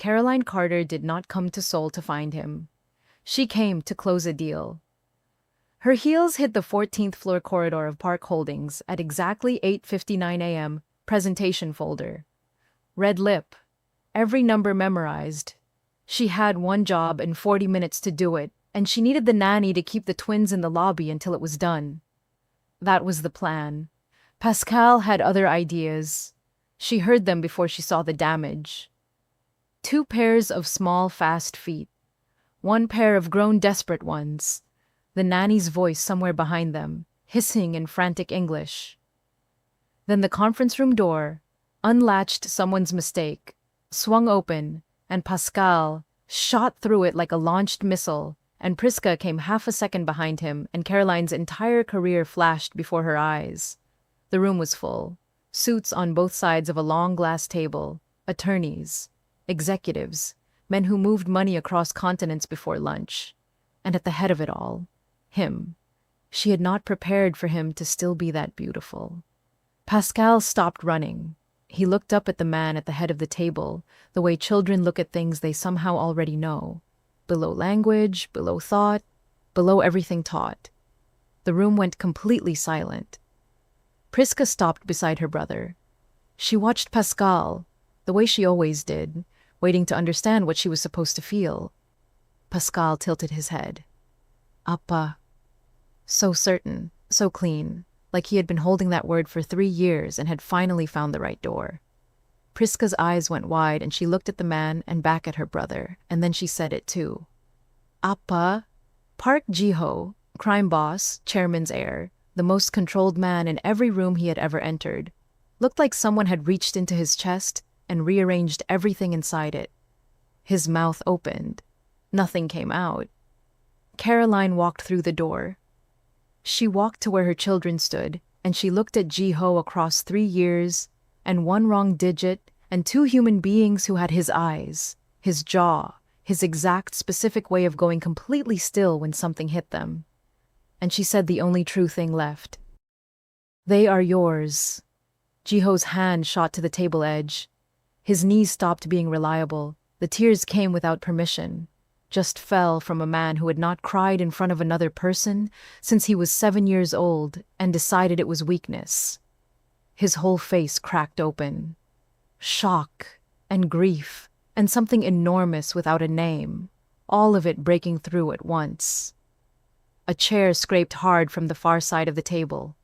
Caroline Carter did not come to Seoul to find him. She came to close a deal. Her heels hit the 14th floor corridor of Park Holdings at exactly 8:59 a.m. Presentation folder. Red lip. Every number memorized. She had one job and 40 minutes to do it, and she needed the nanny to keep the twins in the lobby until it was done. That was the plan. Pascal had other ideas. She heard them before she saw the damage. Two pairs of small, fast feet. One pair of grown, desperate ones. The nanny's voice somewhere behind them, hissing in frantic English. Then the conference room door, unlatched someone's mistake, swung open, and Pascal shot through it like a launched missile, and Priska came half a second behind him, and Caroline's entire career flashed before her eyes. The room was full. Suits on both sides of a long glass table, attorneys, executives, men who moved money across continents before lunch. And at the head of it all, him. She had not prepared for him to still be that beautiful. Pascal stopped running. He looked up at the man at the head of the table, the way children look at things they somehow already know. Below language, below thought, below everything taught. The room went completely silent. Priska stopped beside her brother. She watched Pascal, the way she always did, waiting to understand what she was supposed to feel. Pascal tilted his head. Appa. So certain, so clean, like he had been holding that word for 3 years and had finally found the right door. Priska's eyes went wide and she looked at the man and back at her brother, and then she said it too. Appa. Park Ji-ho, crime boss, chairman's heir, the most controlled man in every room he had ever entered, looked like someone had reached into his chest and rearranged everything inside it. His mouth opened. Nothing came out. Caroline walked through the door. She walked to where her children stood, and she looked at Ji-ho across 3 years, and one wrong digit, and 2 human beings who had his eyes, his jaw, his exact specific way of going completely still when something hit them. And she said the only true thing left. They are yours. Ji-ho's hand shot to the table edge. His knees stopped being reliable. The tears came without permission, just fell from a man who had not cried in front of another person since he was 7 years old and decided it was weakness. His whole face cracked open. Shock and grief and something enormous without a name, all of it breaking through at once. A chair scraped hard from the far side of the table.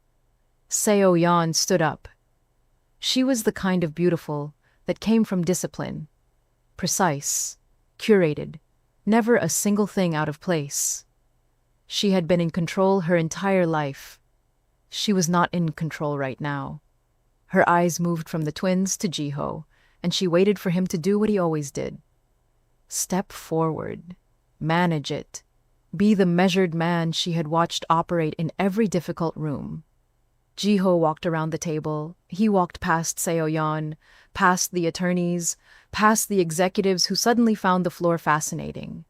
Seo Yeon stood up. She was the kind of beautiful that came from discipline. Precise, curated, never a single thing out of place. She had been in control her entire life. She was not in control right now. Her eyes moved from the twins to Ji-ho, and she waited for him to do what he always did. Step forward. Manage it. Be the measured man she had watched operate in every difficult room. Ji-ho walked around the table. He walked past Seo Yeon, past the attorneys, past the executives who suddenly found the floor fascinating.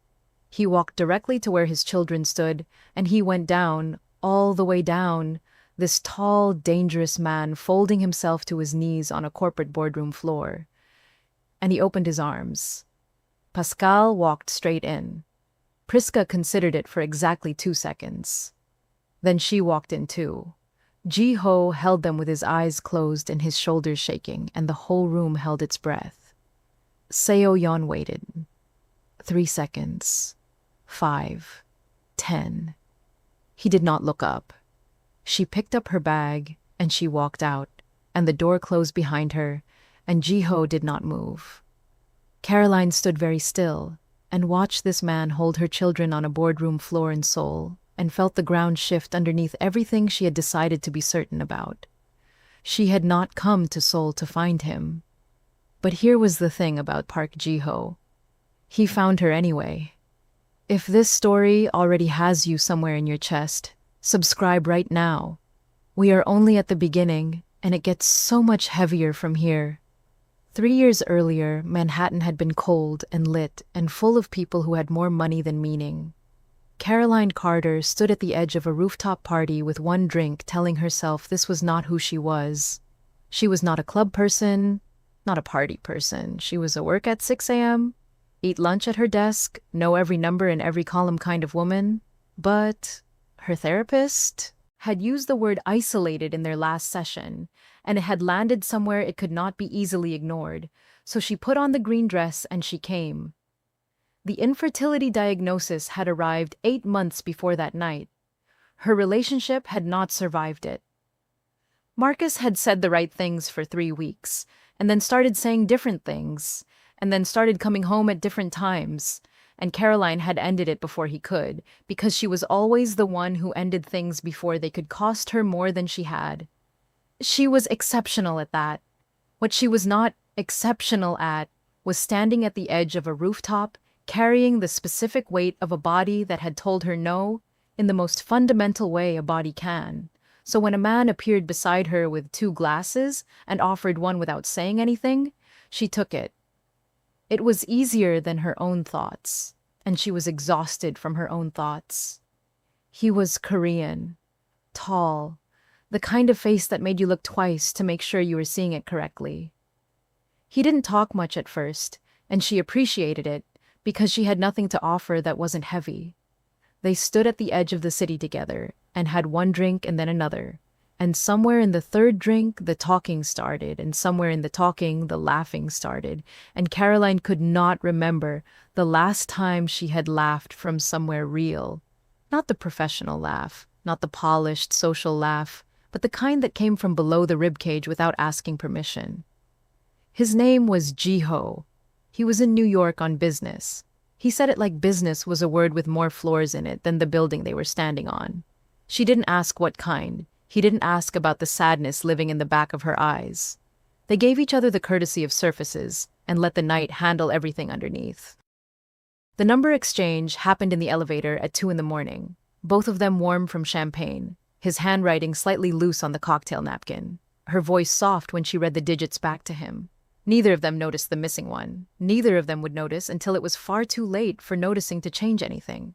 He walked directly to where his children stood, and he went down, all the way down, this tall, dangerous man folding himself to his knees on a corporate boardroom floor. And he opened his arms. Pascal walked straight in. Priska considered it for exactly 2 seconds. Then she walked in too. Ji-ho held them with his eyes closed and his shoulders shaking, and the whole room held its breath. Seo Yeon waited. 3 seconds. 5. 10. He did not look up. She picked up her bag, and she walked out, and the door closed behind her, and Ji-ho did not move. Caroline stood very still, and watched this man hold her children on a boardroom floor in Seoul, and felt the ground shift underneath everything she had decided to be certain about. She had not come to Seoul to find him. But here was the thing about Park Ji-ho. He found her anyway. If this story already has you somewhere in your chest, subscribe right now. We are only at the beginning, and it gets so much heavier from here. 3 years earlier, Manhattan had been cold and lit and full of people who had more money than meaning. Caroline Carter stood at the edge of a rooftop party with one drink, telling herself this was not who she was. She was not a club person, not a party person. She was a work at 6 a.m., eat lunch at her desk, know every number in every column kind of woman. But her therapist had used the word isolated in their last session, and it had landed somewhere it could not be easily ignored, so she put on the green dress and she came. The infertility diagnosis had arrived 8 months before that night. Her relationship had not survived it. Marcus had said the right things for 3 weeks, and then started saying different things, and then started coming home at different times, and Caroline had ended it before he could, because she was always the one who ended things before they could cost her more than she had. She was exceptional at that. What she was not exceptional at was standing at the edge of a rooftop, carrying the specific weight of a body that had told her no in the most fundamental way a body can. So when a man appeared beside her with 2 glasses and offered one without saying anything, she took it. It was easier than her own thoughts, and she was exhausted from her own thoughts. He was Korean, tall, the kind of face that made you look twice to make sure you were seeing it correctly. He didn't talk much at first, and she appreciated it because she had nothing to offer that wasn't heavy. They stood at the edge of the city together and had one drink and then another. And somewhere in the 3rd drink, the talking started, and somewhere in the talking, the laughing started, and Caroline could not remember the last time she had laughed from somewhere real. Not the professional laugh, not the polished social laugh, but the kind that came from below the ribcage without asking permission. His name was Jiho. He was in New York on business. He said it like business was a word with more floors in it than the building they were standing on. She didn't ask what kind. He didn't ask about the sadness living in the back of her eyes. They gave each other the courtesy of surfaces and let the night handle everything underneath. The number exchange happened in the elevator at 2 in the morning, both of them warm from champagne, his handwriting slightly loose on the cocktail napkin, her voice soft when she read the digits back to him. Neither of them noticed the missing one. Neither of them would notice until it was far too late for noticing to change anything.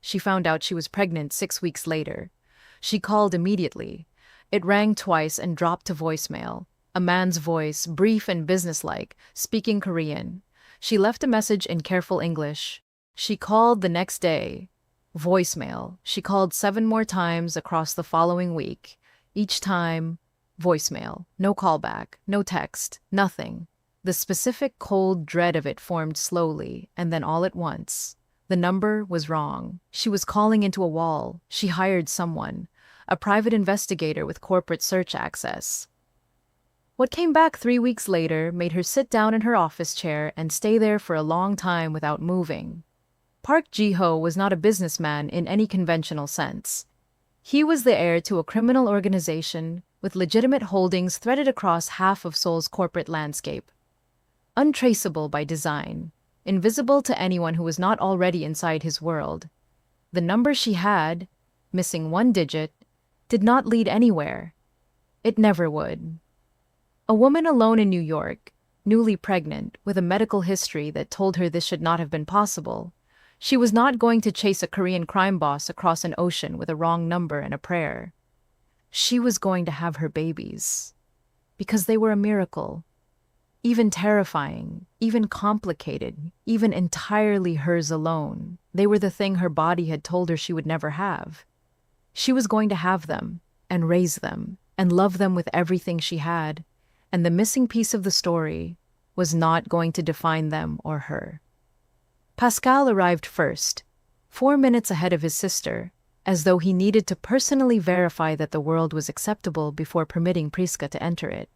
She found out she was pregnant 6 weeks later. She called immediately. It rang twice and dropped to voicemail. A man's voice, brief and businesslike, speaking Korean. She left a message in careful English. She called the next day. Voicemail. She called 7 more times across the following week. Each time, voicemail. No callback, no text, nothing. The specific cold dread of it formed slowly, and then all at once. The number was wrong. She was calling into a wall. She hired someone, a private investigator with corporate search access. What came back 3 weeks later made her sit down in her office chair and stay there for a long time without moving. Park Ji-ho was not a businessman in any conventional sense. He was the heir to a criminal organization with legitimate holdings threaded across half of Seoul's corporate landscape. Untraceable by design, invisible to anyone who was not already inside his world. The number she had, missing 1 digit, did not lead anywhere. It never would. A woman alone in New York, newly pregnant, with a medical history that told her this should not have been possible. She was not going to chase a Korean crime boss across an ocean with a wrong number and a prayer. She was going to have her babies. Because they were a miracle. Even terrifying, even complicated, even entirely hers alone. They were the thing her body had told her she would never have. She was going to have them, and raise them, and love them with everything she had, and the missing piece of the story was not going to define them or her. Pascal arrived first, 4 minutes ahead of his sister, as though he needed to personally verify that the world was acceptable before permitting Priska to enter it.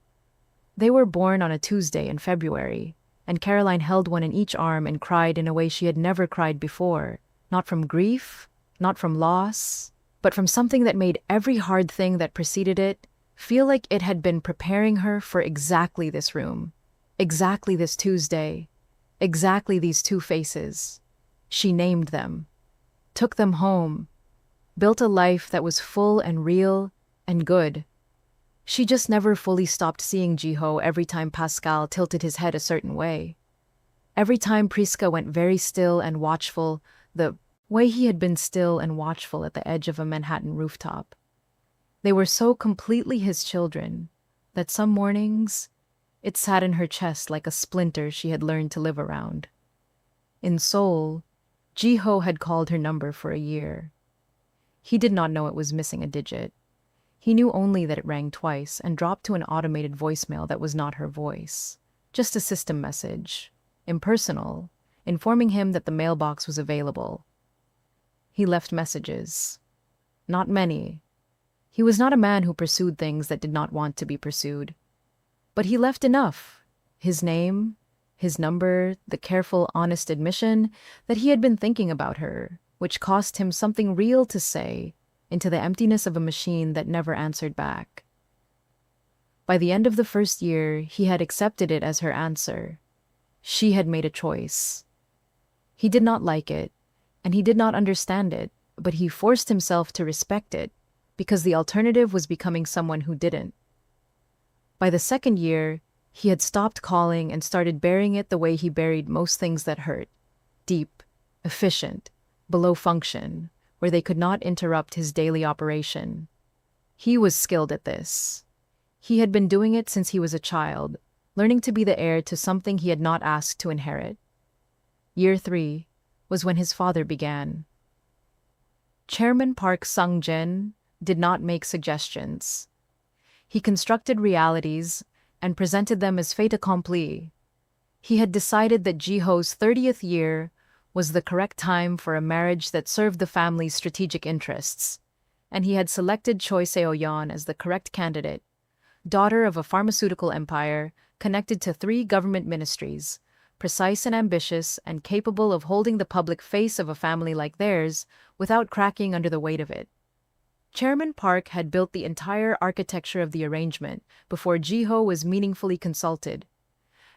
They were born on a Tuesday in February, and Caroline held one in each arm and cried in a way she had never cried before, not from grief, not from loss, but from something that made every hard thing that preceded it feel like it had been preparing her for exactly this room, exactly this Tuesday, exactly these 2 faces. She named them, took them home, built a life that was full and real and good. She just never fully stopped seeing Jiho every time Pascal tilted his head a certain way. Every time Priska went very still and watchful, the way he had been still and watchful at the edge of a Manhattan rooftop. They were so completely his children that some mornings it sat in her chest like a splinter she had learned to live around. In Seoul, Ji-ho had called her number for a year. He did not know it was missing a digit. He knew only that it rang twice and dropped to an automated voicemail that was not her voice. Just a system message, impersonal, informing him that the mailbox was available. He left messages. Not many. He was not a man who pursued things that did not want to be pursued. But he left enough. His name, his number, the careful, honest admission that he had been thinking about her, which cost him something real to say, into the emptiness of a machine that never answered back. By the end of the first year, he had accepted it as her answer. She had made a choice. He did not like it, and he did not understand it, but he forced himself to respect it, because the alternative was becoming someone who didn't. By the second year, he had stopped calling and started burying it the way he buried most things that hurt. Deep, efficient, below function, where they could not interrupt his daily operation. He was skilled at this. He had been doing it since he was a child, learning to be the heir to something he had not asked to inherit. Year 3 was when his father began. Chairman Park Sung-jin did not make suggestions. He constructed realities and presented them as fait accompli. He had decided that Ji-ho's 30th year was the correct time for a marriage that served the family's strategic interests, and he had selected Choi Seo-yeon as the correct candidate, daughter of a pharmaceutical empire connected to 3 government ministries, precise and ambitious and capable of holding the public face of a family like theirs without cracking under the weight of it. Chairman Park had built the entire architecture of the arrangement before Ji-ho was meaningfully consulted.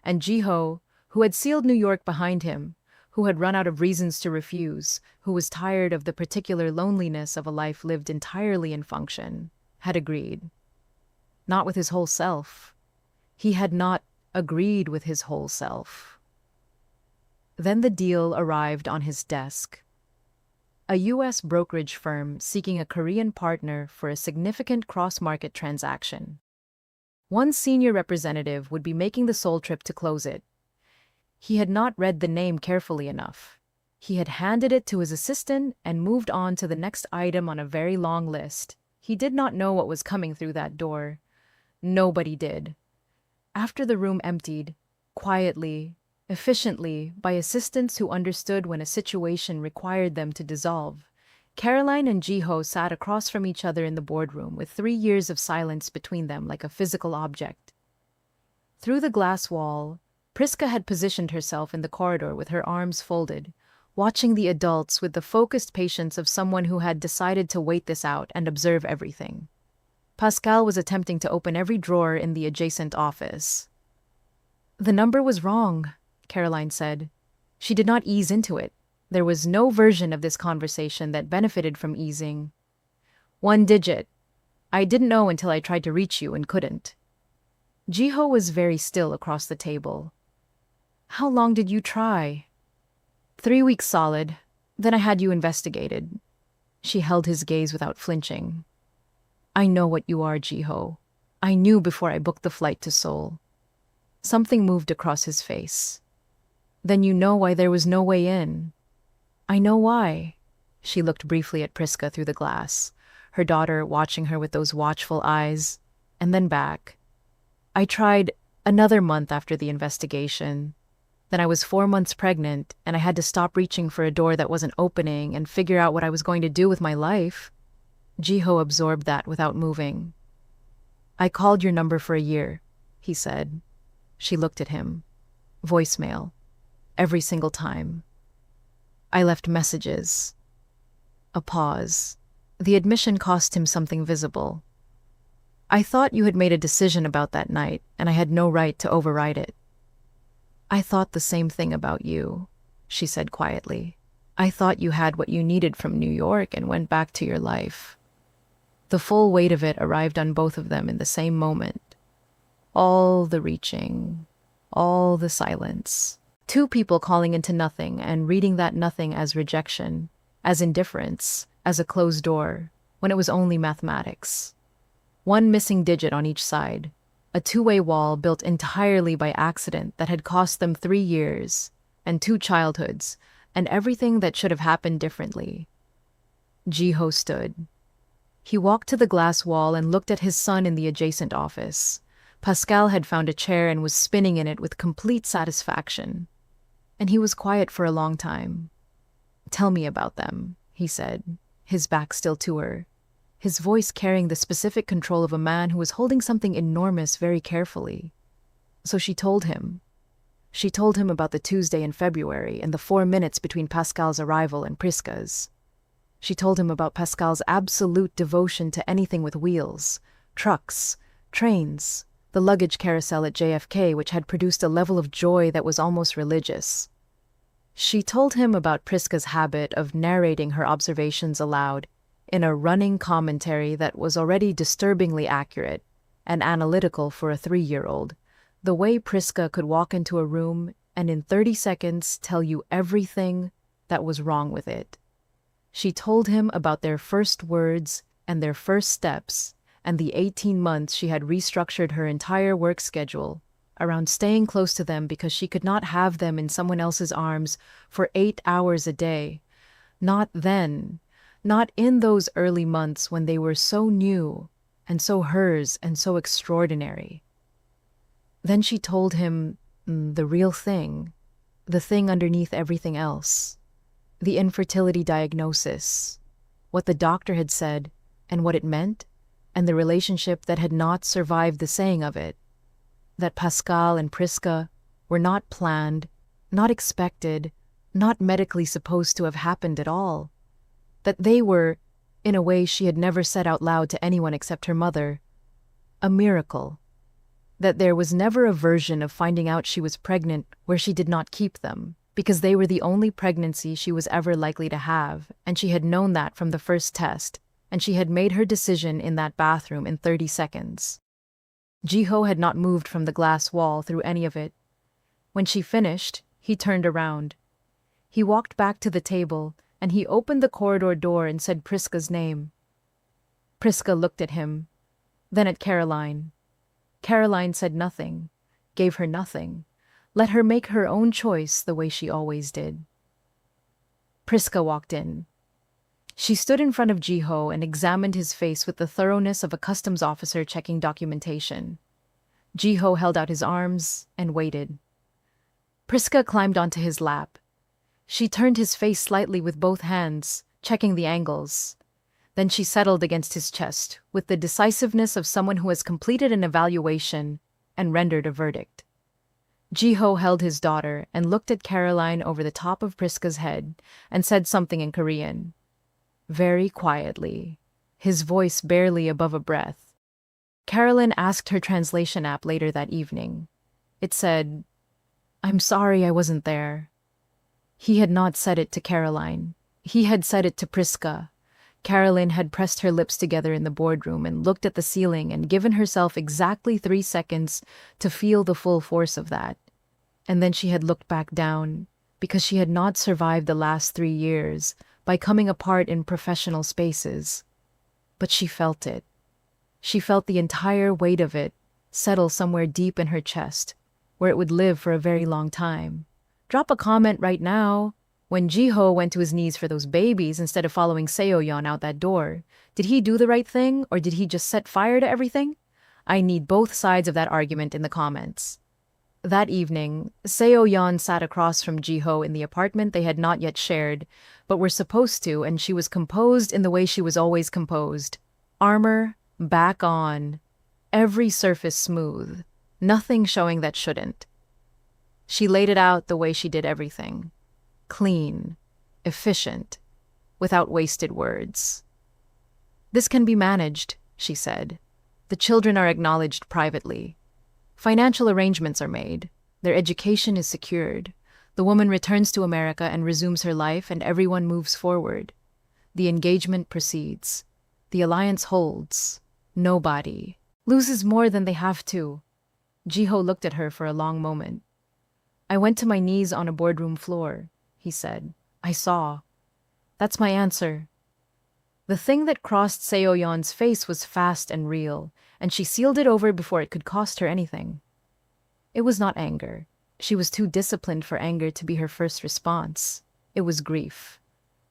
And Ji-ho, who had sealed New York behind him, who had run out of reasons to refuse, who was tired of the particular loneliness of a life lived entirely in function, had agreed. Not with his whole self. He had not agreed with his whole self. Then the deal arrived on his desk. A U.S. brokerage firm seeking a Korean partner for a significant cross-market transaction. One senior representative would be making the Seoul trip to close it. He had not read the name carefully enough. He had handed it to his assistant and moved on to the next item on a very long list. He did not know what was coming through that door. Nobody did. After the room emptied, quietly, efficiently, by assistants who understood when a situation required them to dissolve, Caroline and Ji-ho sat across from each other in the boardroom with 3 years of silence between them like a physical object. Through the glass wall, Priska had positioned herself in the corridor with her arms folded, watching the adults with the focused patience of someone who had decided to wait this out and observe everything. Pascal was attempting to open every drawer in the adjacent office. "The number was wrong," Caroline said. She did not ease into it. There was no version of this conversation that benefited from easing. "1 digit. I didn't know until I tried to reach you and couldn't." Ji-ho was very still across the table. "How long did you try?" 3 weeks solid. Then I had you investigated." She held his gaze without flinching. "I know what you are, Ji-ho. I knew before I booked the flight to Seoul." Something moved across his face. "Then you know why there was no way in." "I know why." She looked briefly at Priska through the glass, her daughter watching her with those watchful eyes, and then back. "I tried another month after the investigation. Then I was 4 months pregnant, and I had to stop reaching for a door that wasn't opening and figure out what I was going to do with my life." Ji-ho absorbed that without moving. "I called your number for a year," he said. She looked at him. Voicemail. Every single time. "I left messages." A pause. The admission cost him something visible. "I thought you had made a decision about that night, and I had no right to override it." "I thought the same thing about you," she said quietly. "I thought you had what you needed from New York and went back to your life." The full weight of it arrived on both of them in the same moment. All the reaching, all the silence. 2 people calling into nothing and reading that nothing as rejection, as indifference, as a closed door, when it was only mathematics. 1 missing digit on each side. A 2-way wall built entirely by accident that had cost them 3 years. and 2 childhoods, and everything that should have happened differently. Jiho stood. He walked to the glass wall and looked at his son in the adjacent office. Pascal had found a chair and was spinning in it with complete satisfaction. And he was quiet for a long time. "Tell me about them," he said, his back still to her, his voice carrying the specific control of a man who was holding something enormous very carefully. So she told him. She told him about the Tuesday in February and the 4 minutes between Pascal's arrival and Priska's. She told him about Pascal's absolute devotion to anything with wheels, trucks, trains, the luggage carousel at JFK, which had produced a level of joy that was almost religious. She told him about Priska's habit of narrating her observations aloud in a running commentary that was already disturbingly accurate and analytical for a 3-year-old. The way Priska could walk into a room and in 30 seconds tell you everything that was wrong with it. She told him about their first words and their first steps and the 18 months she had restructured her entire work schedule around staying close to them because she could not have them in someone else's arms for 8 hours a day. Not then, not in those early months when they were so new and so hers and so extraordinary. Then she told him the real thing, the thing underneath everything else, the infertility diagnosis, what the doctor had said and what it meant, and the relationship that had not survived the saying of it, that Pascal and Priska were not planned, not expected, not medically supposed to have happened at all, that they were, in a way she had never said out loud to anyone except her mother, a miracle, that there was never a version of finding out she was pregnant where she did not keep them, because they were the only pregnancy she was ever likely to have, and she had known that from the first test, and she had made her decision in that bathroom in 30 seconds. Jiho had not moved from the glass wall through any of it. When she finished, he turned around. He walked back to the table, and he opened the corridor door and said Priska's name. Priska looked at him, then at Caroline. Caroline said nothing, gave her nothing, let her make her own choice the way she always did. Priska walked in. She stood in front of Jiho and examined his face with the thoroughness of a customs officer checking documentation. Jiho held out his arms and waited. Priska climbed onto his lap. She turned his face slightly with both hands, checking the angles. Then she settled against his chest with the decisiveness of someone who has completed an evaluation and rendered a verdict. Jiho held his daughter and looked at Caroline over the top of Priska's head and said something in Korean. Very quietly, his voice barely above a breath. Caroline asked her translation app later that evening. It said, "I'm sorry I wasn't there." He had not said it to Caroline. He had said it to Priska. Caroline had pressed her lips together in the boardroom and looked at the ceiling and given herself exactly 3 seconds to feel the full force of that. And then she had looked back down, because she had not survived the last 3 years by coming apart in professional spaces. But she felt it. She felt the entire weight of it settle somewhere deep in her chest, where it would live for a very long time. Drop a comment right now. When Jiho went to his knees for those babies instead of following Seoyeon out that door, did he do the right thing or did he just set fire to everything? I need both sides of that argument in the comments. That evening, Seoyeon sat across from Jiho in the apartment they had not yet shared, but were supposed to, and she was composed in the way she was always composed. Armor back on. Every surface smooth. Nothing showing that shouldn't. She laid it out the way she did everything. Clean, efficient, without wasted words. This can be managed, she said. The children are acknowledged privately. Financial arrangements are made. Their education is secured. The woman returns to America and resumes her life, and everyone moves forward. The engagement proceeds. The alliance holds. Nobody loses more than they have to. Jiho looked at her for a long moment. I went to my knees on a boardroom floor, he said. I saw. That's my answer. The thing that crossed Seoyeon's face was fast and real, and she sealed it over before it could cost her anything. It was not anger. She was too disciplined for anger to be her first response. It was grief.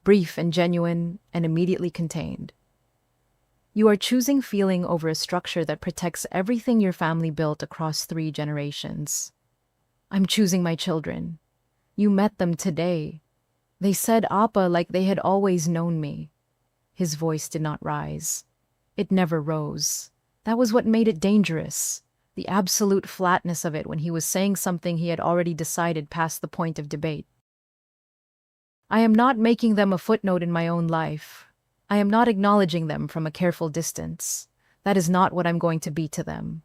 Brief and genuine and immediately contained. You are choosing feeling over a structure that protects everything your family built across 3 generations. I'm choosing my children. You met them today. They said Appa like they had always known me. His voice did not rise. It never rose. That was what made it dangerous. The absolute flatness of it when he was saying something he had already decided past the point of debate. I am not making them a footnote in my own life. I am not acknowledging them from a careful distance. That is not what I'm going to be to them.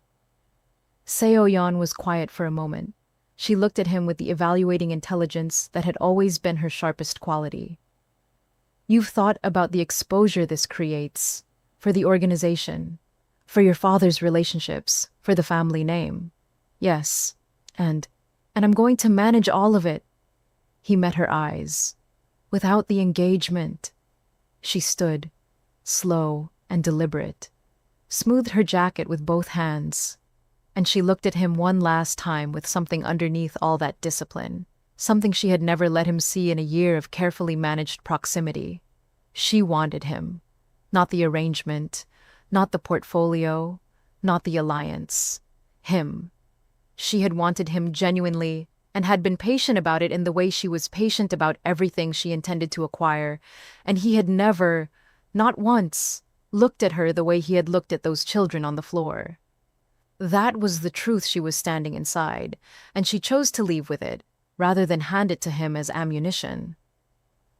Seo-yeon was quiet for a moment. She looked at him with the evaluating intelligence that had always been her sharpest quality. You've thought about the exposure this creates, for the organization, for your father's relationships, for the family name. Yes, and I'm going to manage all of it. He met her eyes. Without the engagement. She stood, slow and deliberate, smoothed her jacket with both hands, and she looked at him one last time with something underneath all that discipline, something she had never let him see in a year of carefully managed proximity. She wanted him, not the arrangement, not the portfolio, not the alliance. Him. She had wanted him genuinely and had been patient about it in the way she was patient about everything she intended to acquire, and he had never, not once, looked at her the way he had looked at those children on the floor. That was the truth she was standing inside, and she chose to leave with it, rather than hand it to him as ammunition.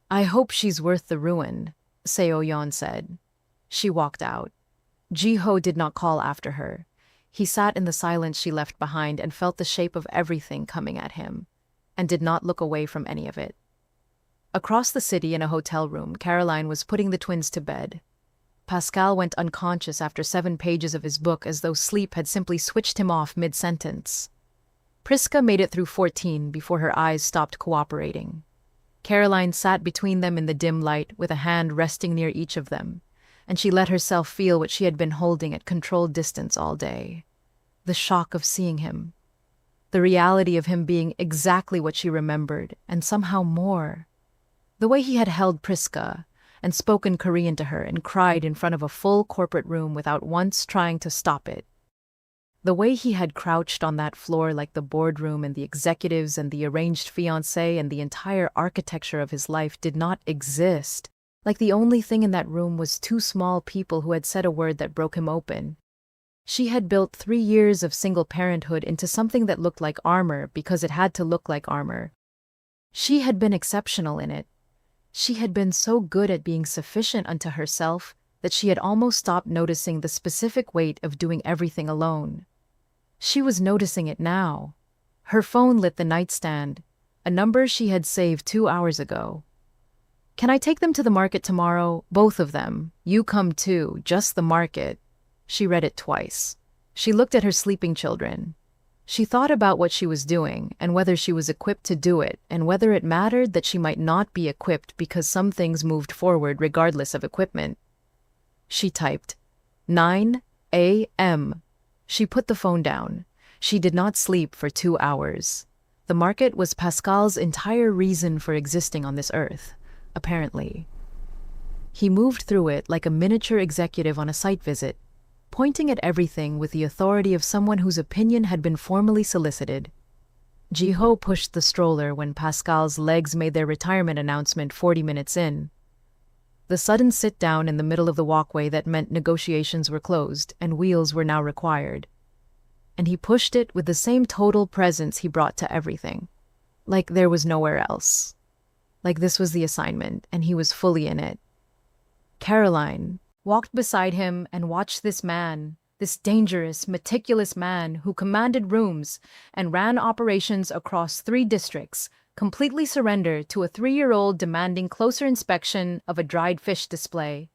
I hope she's worth the ruin, Seo-yeon said. She walked out. Ji-ho did not call after her. He sat in the silence she left behind and felt the shape of everything coming at him, and did not look away from any of it. Across the city in a hotel room, Caroline was putting the twins to bed. Pascal went unconscious after 7 pages of his book as though sleep had simply switched him off mid-sentence. Priska made it through 14 before her eyes stopped cooperating. Caroline sat between them in the dim light with a hand resting near each of them, and she let herself feel what she had been holding at controlled distance all day. The shock of seeing him. The reality of him being exactly what she remembered, and somehow more. The way he had held Priska, and spoken Korean to her and cried in front of a full corporate room without once trying to stop it. The way he had crouched on that floor like the boardroom and the executives and the arranged fiancé and the entire architecture of his life did not exist. Like the only thing in that room was 2 small people who had said a word that broke him open. She had built 3 years of single parenthood into something that looked like armor because it had to look like armor. She had been exceptional in it. She had been so good at being sufficient unto herself that she had almost stopped noticing the specific weight of doing everything alone. She was noticing it now. Her phone lit the nightstand, a number she had saved 2 hours ago. Can I take them to the market tomorrow? Both of them. You come too, just the market. She read it twice. She looked at her sleeping children. She thought about what she was doing and whether she was equipped to do it and whether it mattered that she might not be equipped because some things moved forward regardless of equipment. She typed, 9 a.m. She put the phone down. She did not sleep for 2 hours. The market was Pascal's entire reason for existing on this earth. Apparently. He moved through it like a miniature executive on a site visit, pointing at everything with the authority of someone whose opinion had been formally solicited. Ji-ho pushed the stroller when Pascal's legs made their retirement announcement 40 minutes in. The sudden sit-down in the middle of the walkway that meant negotiations were closed and wheels were now required. And he pushed it with the same total presence he brought to everything, like there was nowhere else. Like this was the assignment, and he was fully in it. Caroline walked beside him and watched this man, this dangerous, meticulous man who commanded rooms and ran operations across 3 districts, completely surrender to a 3-year-old demanding closer inspection of a dried fish display.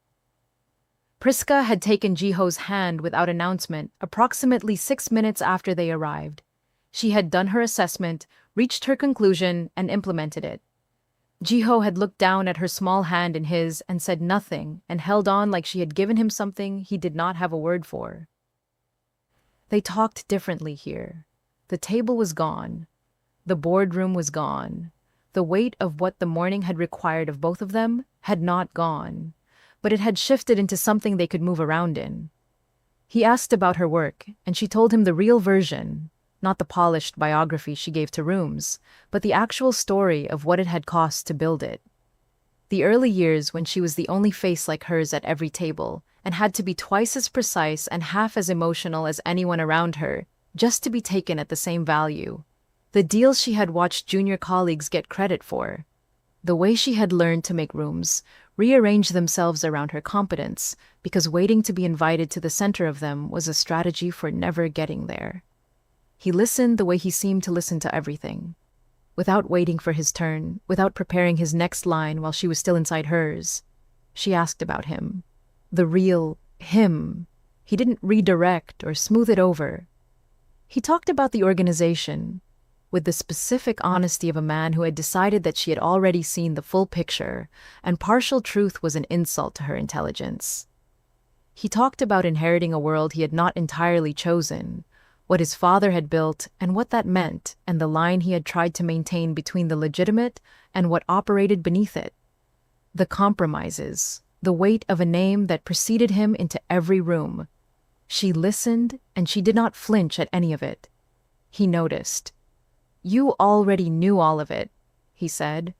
Priska had taken Ji-ho's hand without announcement approximately 6 minutes after they arrived. She had done her assessment, reached her conclusion, and implemented it. Ji-ho had looked down at her small hand in his and said nothing and held on like she had given him something he did not have a word for. They talked differently here. The table was gone. The boardroom was gone. The weight of what the morning had required of both of them had not gone, but it had shifted into something they could move around in. He asked about her work, and she told him the real version, not the polished biography she gave to rooms, but the actual story of what it had cost to build it. The early years when she was the only face like hers at every table, and had to be twice as precise and half as emotional as anyone around her, just to be taken at the same value. The deals she had watched junior colleagues get credit for. The way she had learned to make rooms rearrange themselves around her competence, because waiting to be invited to the center of them was a strategy for never getting there. He listened the way he seemed to listen to everything. Without waiting for his turn, without preparing his next line while she was still inside hers, she asked about him. The real him. He didn't redirect or smooth it over. He talked about the organization, with the specific honesty of a man who had decided that she had already seen the full picture, and partial truth was an insult to her intelligence. He talked about inheriting a world he had not entirely chosen, what his father had built and what that meant, and the line he had tried to maintain between the legitimate and what operated beneath it. The compromises, the weight of a name that preceded him into every room. She listened, and she did not flinch at any of it. He noticed. "You already knew all of it," he said.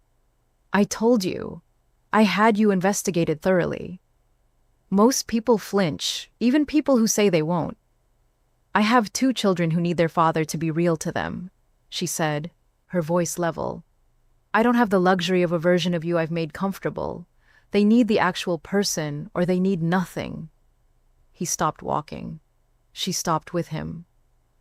"I told you. I had you investigated thoroughly. Most people flinch, even people who say they won't. I have 2 children who need their father to be real to them," she said, her voice level. "I don't have the luxury of a version of you I've made comfortable. They need the actual person, or they need nothing." He stopped walking. She stopped with him.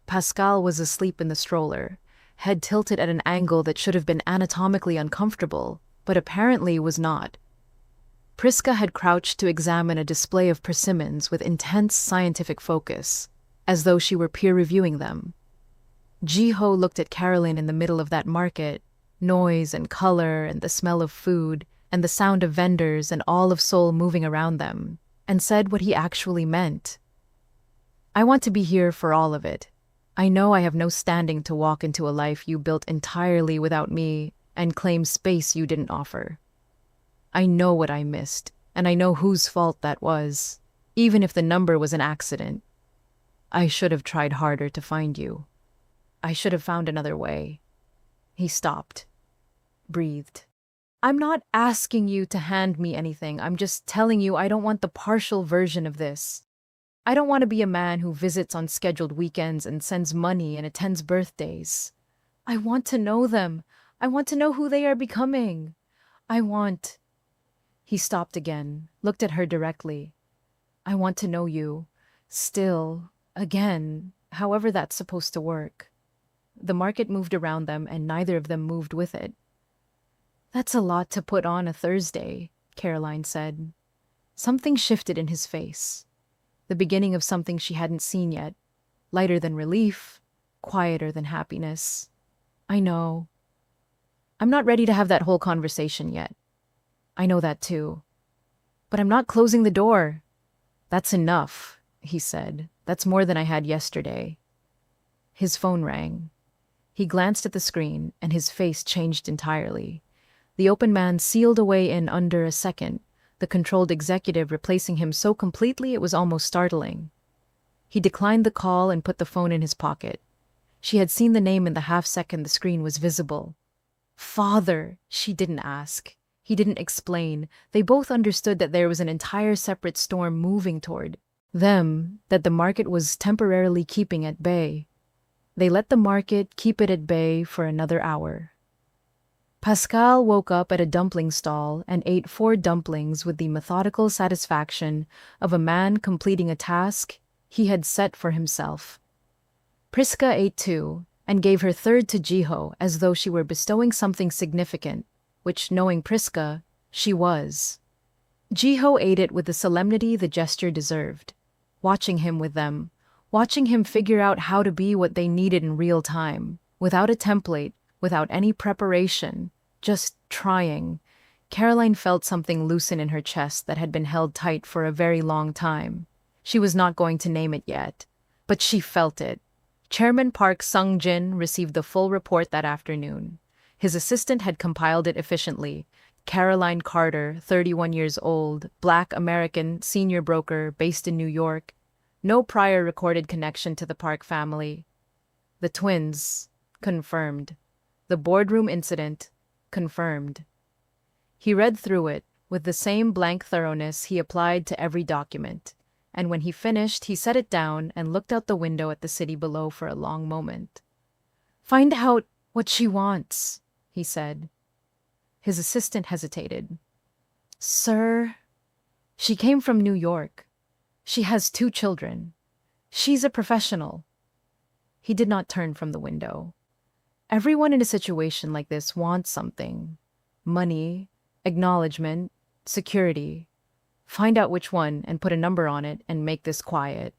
Pascal was asleep in the stroller, head tilted at an angle that should have been anatomically uncomfortable, but apparently was not. Priska had crouched to examine a display of persimmons with intense scientific focus, as though she were peer-reviewing them. Jiho looked at Carolyn in the middle of that market, noise and color and the smell of food and the sound of vendors and all of Seoul moving around them, and said what he actually meant. "I want to be here for all of it. I know I have no standing to walk into a life you built entirely without me and claim space you didn't offer. I know what I missed, and I know whose fault that was, even if the number was an accident. I should have tried harder to find you. I should have found another way." He stopped, breathed. "I'm not asking you to hand me anything. I'm just telling you I don't want the partial version of this. I don't want to be a man who visits on scheduled weekends and sends money and attends birthdays. I want to know them. I want to know who they are becoming. I want—" He stopped again, looked at her directly. "I want to know you. Still. Again. However that's supposed to work." The market moved around them, and neither of them moved with it. "That's a lot to put on a Thursday," Caroline said. Something shifted in his face. The beginning of something she hadn't seen yet. Lighter than relief, quieter than happiness. "I know. I'm not ready to have that whole conversation yet. I know that too. But I'm not closing the door." "That's enough," he said. "That's more than I had yesterday." His phone rang. He glanced at the screen, and his face changed entirely. The open man sealed away in under a second, the controlled executive replacing him so completely it was almost startling. He declined the call and put the phone in his pocket. She had seen the name in the half-second the screen was visible. "Father," she didn't ask. He didn't explain. They both understood that there was an entire separate storm moving toward them, that the market was temporarily keeping at bay. They let the market keep it at bay for another hour. Pascal woke up at a dumpling stall and ate 4 dumplings with the methodical satisfaction of a man completing a task he had set for himself. Priska ate 2 and gave her third to Jiho as though she were bestowing something significant, which, knowing Priska, she was. Jiho ate it with the solemnity the gesture deserved, watching him with them, watching him figure out how to be what they needed in real time, without a template, without any preparation, just trying. Caroline felt something loosen in her chest that had been held tight for a very long time. She was not going to name it yet, but she felt it. Chairman Park Sung-jin received the full report that afternoon. His assistant had compiled it efficiently. Caroline Carter, 31 years old, Black American, senior broker, based in New York. No prior recorded connection to the Park family. The twins, confirmed. The boardroom incident, confirmed. He read through it with the same blank thoroughness he applied to every document, and when he finished, he set it down and looked out the window at the city below for a long moment. "Find out what she wants," he said. His assistant hesitated. "Sir, she came from New York. She has 2 children. She's a professional." He did not turn from the window. Everyone in a situation like this wants something. Money, acknowledgement, security. Find out which one and put a number on it and make this quiet.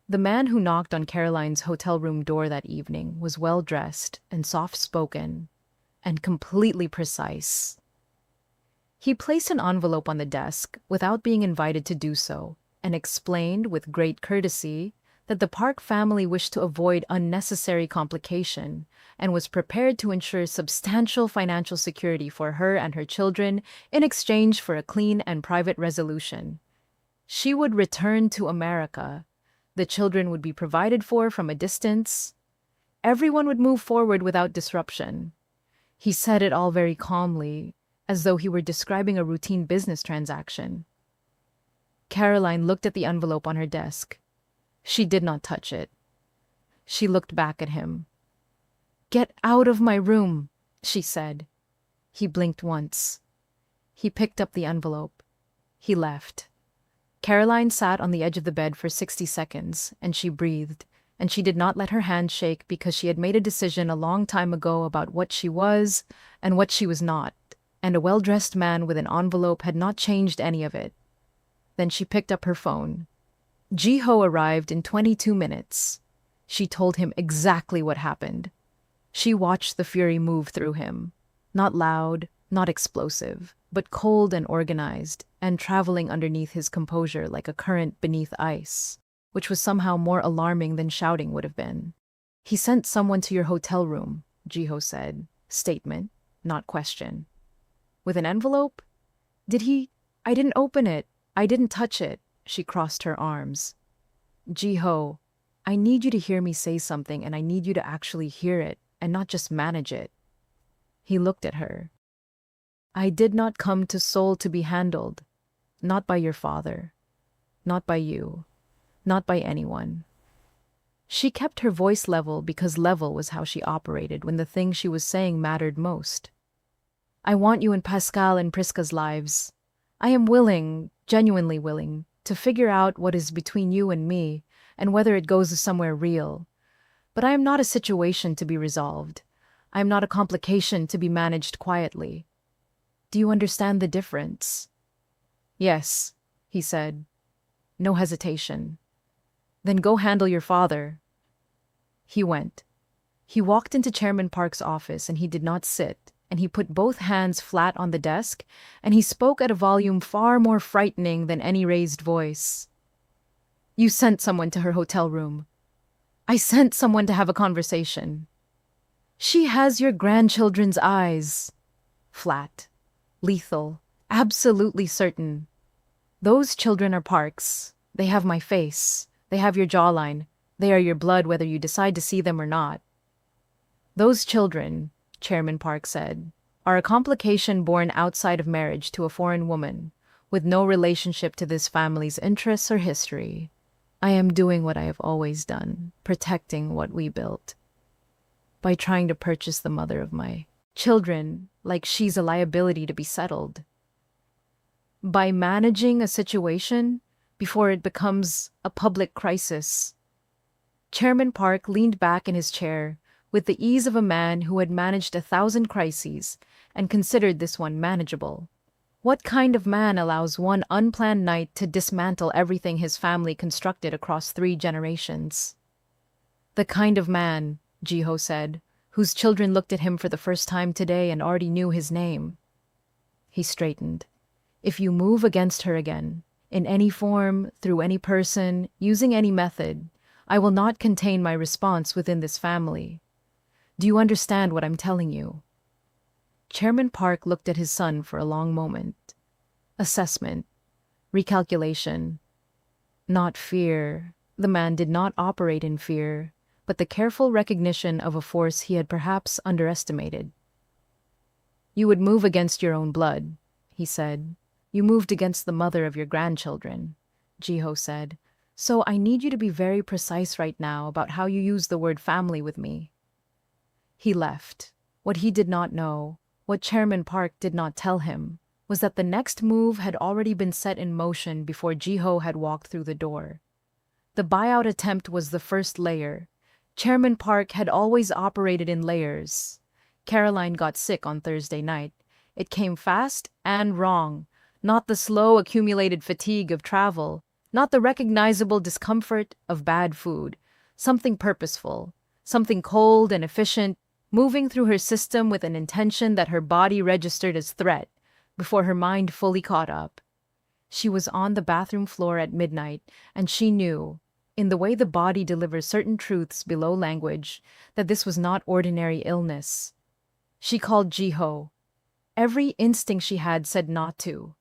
The man who knocked on Caroline's hotel room door that evening was well-dressed and soft-spoken and completely precise. He placed an envelope on the desk without being invited to do so and explained with great courtesy that the Park family wished to avoid unnecessary complication and was prepared to ensure substantial financial security for her and her children in exchange for a clean and private resolution. She would return to America. The children would be provided for from a distance. Everyone would move forward without disruption. He said it all very calmly, as though he were describing a routine business transaction. Caroline looked at the envelope on her desk. She did not touch it. She looked back at him. "Get out of my room," she said. He blinked once. He picked up the envelope. He left. Caroline sat on the edge of the bed for 60 seconds, and she breathed, and she did not let her hand shake because she had made a decision a long time ago about what she was and what she was not, and a well-dressed man with an envelope had not changed any of it. Then she picked up her phone. Ji-ho arrived in 22 minutes. She told him exactly what happened. She watched the fury move through him. Not loud, not explosive, but cold and organized, and traveling underneath his composure like a current beneath ice, which was somehow more alarming than shouting would have been. "He sent someone to your hotel room," Ji-ho said. Statement, not question. "With an envelope? Did he? I didn't open it. I didn't touch it." She crossed her arms. "Ji-ho, I need you to hear me say something, and I need you to actually hear it, and not just manage it." He looked at her. "I did not come to Seoul to be handled. Not by your father. Not by you. Not by anyone." She kept her voice level because level was how she operated when the thing she was saying mattered most. "I want you in Pascal and Priska's lives. I am willing, genuinely willing, to figure out what is between you and me, and whether it goes somewhere real. But I am not a situation to be resolved. I am not a complication to be managed quietly. Do you understand the difference?" "Yes," he said. No hesitation. "Then go handle your father." He went. He walked into Chairman Park's office, and he did not sit, and he put both hands flat on the desk, and he spoke at a volume far more frightening than any raised voice. "You sent someone to her hotel room. I sent someone to have a conversation. She has your grandchildren's eyes." Flat. Lethal. Absolutely certain. "Those children are Park's. They have my face. They have your jawline. They are your blood whether you decide to see them or not. Those children," Chairman Park said, "are a complication born outside of marriage to a foreign woman, with no relationship to this family's interests or history. I am doing what I have always done, protecting what we built. By trying to purchase the mother of my children, like she's a liability to be settled. By managing a situation before it becomes a public crisis." Chairman Park leaned back in his chair with the ease of a man who had managed 1,000 crises and considered this one manageable. What kind of man allows one unplanned night to dismantle everything his family constructed across 3 generations? "The kind of man," Ji-ho said, "whose children looked at him for the first time today and already knew his name." He straightened. "If you move against her again, in any form, through any person, using any method, I will not contain my response within this family. Do you understand what I'm telling you? Chairman Park looked at his son for a long moment. Assessment. Recalculation. Not fear. The man did not operate in fear, but the careful recognition of a force he had perhaps underestimated. You would move against your own blood, he said. You moved against the mother of your grandchildren, Jiho said. So I need you to be very precise right now about how you use the word family with me. He left. What he did not know, what Chairman Park did not tell him, was that the next move had already been set in motion before Jiho had walked through the door. The buyout attempt was the first layer. Chairman Park had always operated in layers. Caroline got sick on Thursday night. It came fast and wrong, not the slow accumulated fatigue of travel, not the recognizable discomfort of bad food, something purposeful, something cold and efficient, moving through her system with an intention that her body registered as threat before her mind fully caught up. She was on the bathroom floor at midnight, and she knew, in the way the body delivers certain truths below language, that this was not ordinary illness. She called Jiho. Every instinct she had said not to.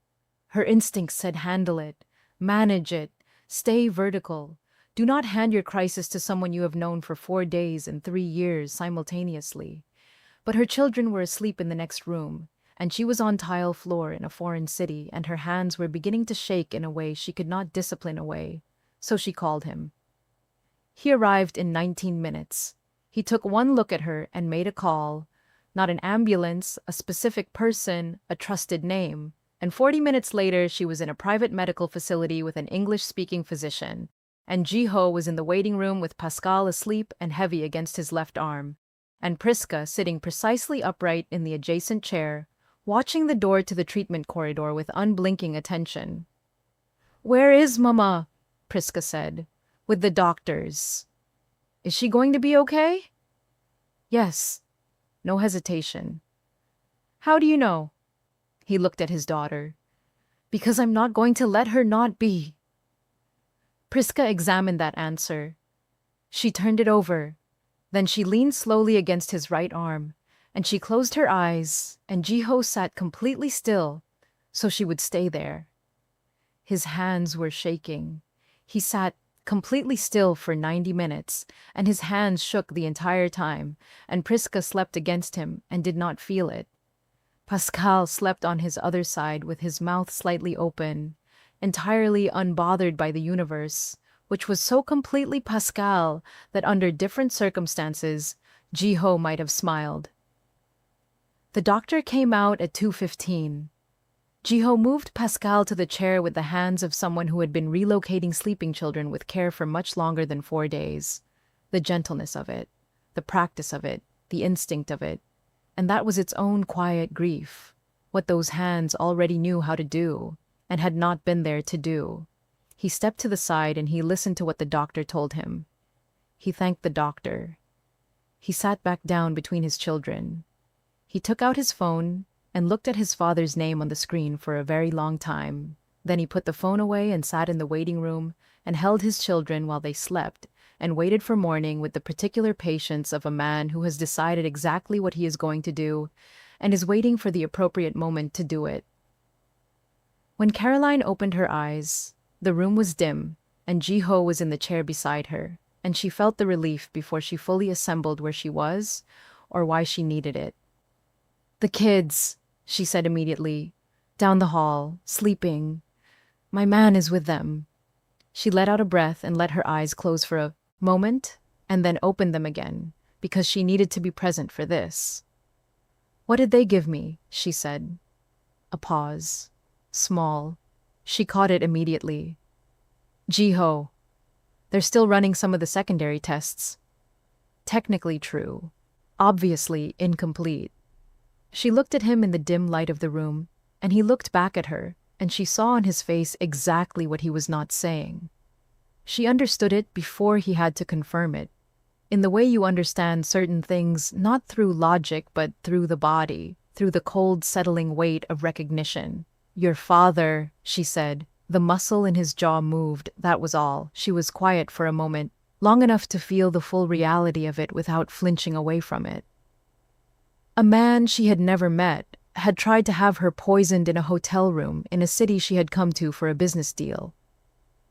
Her instincts said handle it, manage it, stay vertical. Do not hand your crisis to someone you have known for 4 days and 3 years simultaneously. But her children were asleep in the next room, and she was on tile floor in a foreign city, and her hands were beginning to shake in a way she could not discipline away, so she called him. He arrived in 19 minutes. He took one look at her and made a call. Not an ambulance, a specific person, a trusted name. And 40 minutes later, she was in a private medical facility with an English-speaking physician. And Jiho was in the waiting room with Pascal asleep and heavy against his left arm, and Priska sitting precisely upright in the adjacent chair, watching the door to the treatment corridor with unblinking attention. "Where is Mama?" Priska said. "With the doctors." "Is she going to be okay?" "Yes." No hesitation. "How do you know?" He looked at his daughter. "Because I'm not going to let her not be." Priska examined that answer. She turned it over. Then she leaned slowly against his right arm, and she closed her eyes, and Jiho sat completely still, so she would stay there. His hands were shaking. He sat completely still for 90 minutes, and his hands shook the entire time, and Priska slept against him and did not feel it. Pascal slept on his other side with his mouth slightly open, entirely unbothered by the universe, which was so completely Pascal that under different circumstances, Jiho might have smiled. The doctor came out at 2:15. Jiho moved Pascal to the chair with the hands of someone who had been relocating sleeping children with care for much longer than 4 days. The gentleness of it, the practice of it, the instinct of it, and that was its own quiet grief, what those hands already knew how to do, and had not been there to do. He stepped to the side and he listened to what the doctor told him. He thanked the doctor. He sat back down between his children. He took out his phone and looked at his father's name on the screen for a very long time. Then he put the phone away and sat in the waiting room and held his children while they slept and waited for morning with the particular patience of a man who has decided exactly what he is going to do and is waiting for the appropriate moment to do it. When Caroline opened her eyes, the room was dim, and Jiho was in the chair beside her, and she felt the relief before she fully assembled where she was, or why she needed it. "The kids," she said immediately, "down the hall, sleeping. My man is with them." She let out a breath and let her eyes close for a moment, and then opened them again, because she needed to be present for this. "What did they give me?" she said. A pause. Small. She caught it immediately. "Jiho. They're still running some of the secondary tests." Technically true. Obviously incomplete. She looked at him in the dim light of the room, and he looked back at her, and she saw on his face exactly what he was not saying. She understood it before he had to confirm it, in the way you understand certain things not through logic but through the body, through the cold settling weight of recognition. "Your father," she said. The muscle in his jaw moved, that was all. She was quiet for a moment. long enough to feel the full reality of it without flinching away from it. A man she had never met had tried to have her poisoned in a hotel room in a city she had come to for a business deal.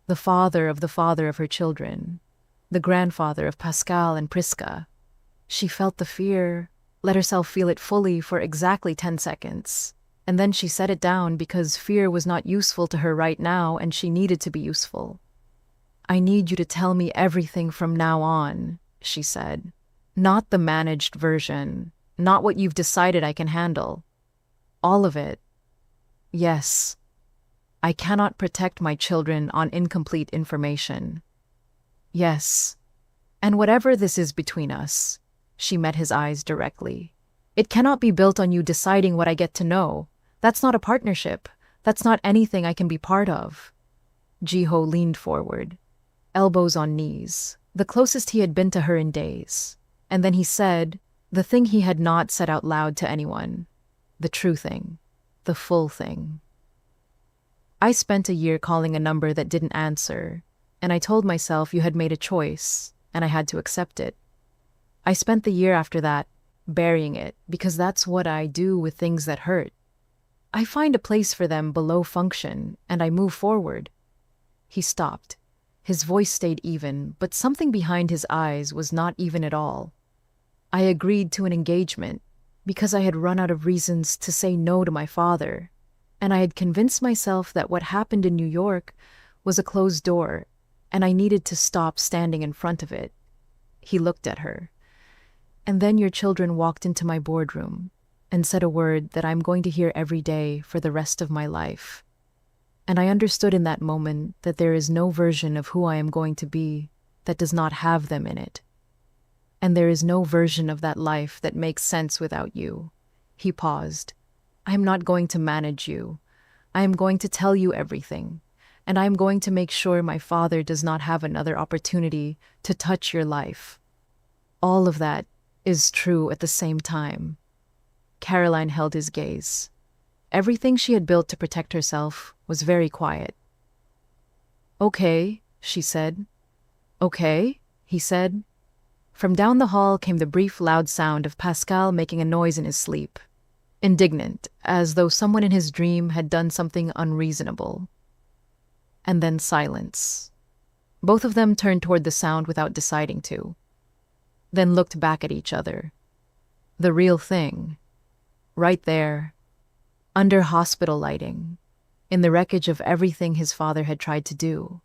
The father of her children, the grandfather of Pascal and Priska. She felt the fear, let herself feel it fully for exactly 10 seconds, and then she set it down because fear was not useful to her right now and she needed to be useful. "I need you to tell me everything from now on," she said. "Not the managed version, not what you've decided I can handle. All of it. Yes. I cannot protect my children on incomplete information. Yes. And whatever this is between us," she met his eyes directly, "it cannot be built on you deciding what I get to know. That's not a partnership. That's not anything I can be part of." Jiho leaned forward, elbows on knees, the closest he had been to her in days. And then he said, the thing he had not said out loud to anyone, the true thing, the full thing. "I spent a year calling a number that didn't answer, and I told myself you had made a choice, and I had to accept it. I spent the year after that burying it because that's what I do with things that hurt. I find a place for them below function, and I move forward." He stopped. His voice stayed even, but something behind his eyes was not even at all. "I agreed to an engagement because I had run out of reasons to say no to my father, and I had convinced myself that what happened in New York was a closed door, and I needed to stop standing in front of it." He looked at her. "And then your children walked into my boardroom and said a word that I'm going to hear every day for the rest of my life. And I understood in that moment that there is no version of who I am going to be that does not have them in it. And there is no version of that life that makes sense without you." He paused. "I am not going to manage you. I am going to tell you everything, and I am going to make sure my father does not have another opportunity to touch your life." All of that is true at the same time. Caroline held his gaze. Everything she had built to protect herself was very quiet. "Okay," she said. "Okay," he said. From down the hall came the brief, loud sound of Pascal making a noise in his sleep, indignant, as though someone in his dream had done something unreasonable. And then silence. Both of them turned toward the sound without deciding to, then looked back at each other. The real thing, right there, under hospital lighting, in the wreckage of everything his father had tried to do,